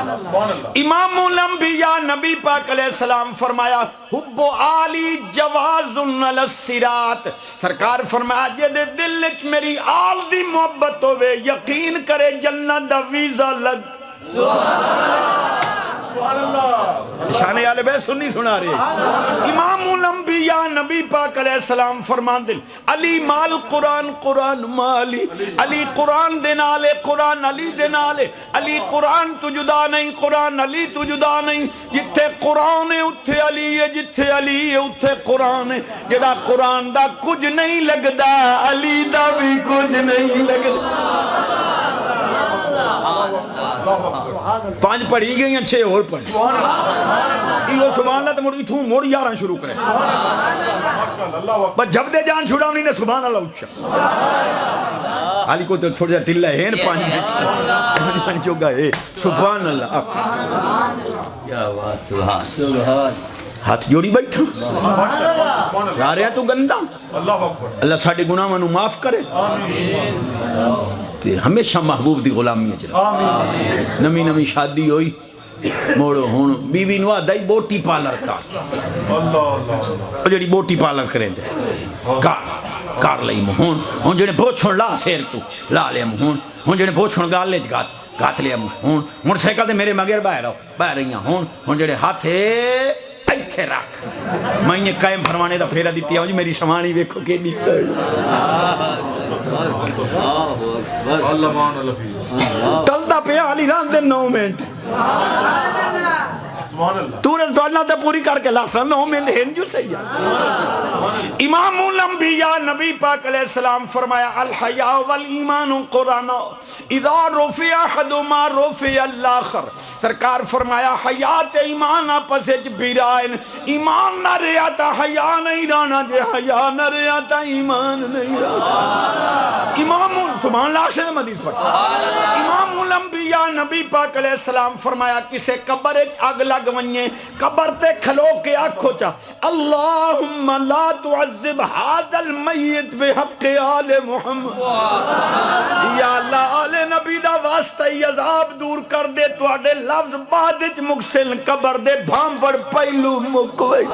امام الانبیاء نبی پاک علیہ السلام فرمایا حب آلی جواز علی الصراط، سرکار فرمایا جے دل وچ میری آل دی محبت ہوئے یقین کرے جنت دا ویزا لگ۔ شان آل بیت سنی سنا رہے۔ امام الانبیاء نبی پاک علیہ السلام فرمان دل علی مال قرآن، قرآن مالی، علی قرآن دے نالے، قرآن علی دے نالے، علی قرآن تو جدا نہیں، قرآن علی تو جدا نہیں، جتھے قرآن ہے اتھے علی ہے، جتھے علی ہے اتھے قرآن ہے، جڑا قرآن دا کچھ نہیں لگدا علی دا بھی کچھ نہیں لگدا۔ پانچ پڑھی گئی ہیں، 6 اور پڑھی یہ سبحان اللہ تو مڑی تھوں موڑ 11 شروع کریں بس جب دے جان چھوڑا انہیں نے سبحان اللہ اچھا حالی کو تو تھوڑا جا ٹلہ ہے پانچ چوگا ہے سبحان اللہ ہاتھ جوڑی بیٹھا جا رہا تو گندہ اللہ ساڑھے گناہ منو معاف کرے ہمیشہ محبوب دی غلامی اجرا نمی نمی شادی ہوئی موڑو ہون بی نو آدھائی بوٹی پالر کار جڑی بوٹی پالر کریں جائے کار لئی مہون ہون جڑے بوچھن لا سیر تو لا لیا مہون ہون جڑے بوچھن گال لے گات لیا مہون مر سیکل دے میرے مگر باہر رہی ہیں ہون جڑے ہاتھے ایتھے رکھ میں یہ قائم فرمانے دا پھیرا دیتی ہوں جی میری شمانی ویکھو کے نہیں ٹلدہ پہ علی ران دے 9 منٹ تورن تو اللہ تے پوری کر کے لاسا 9 منٹ ہیں جو صحیح امام الانبیاء نبی پاک علیہ السلام فرمایا الحیاء والایمان قرآن اذا رفع احدہما رفع الاخر، سرکار فرمایا حیات ایمان آپس اچ بیرائن، ایمان نہ رہا تا حیاء نہیں رانا، جے حیاء نہ رہا تا ایمان نہیں رانا۔ امام سبحان اللہ سے مدیث پر امام الانبیاء نبی پاک علیہ السلام فرمایا کسے قبر اچ اگ لگ ونجے قبر تے کھلو کے آنکھو چا اللہم لا تعذب هذا المیت بحق آل محمد، یا اللہ آل نبی دا واسطہ عذاب دور کر دے تو آڈے لفظ بعد مکسل قبر دے بھام پڑ پہلو مکوئی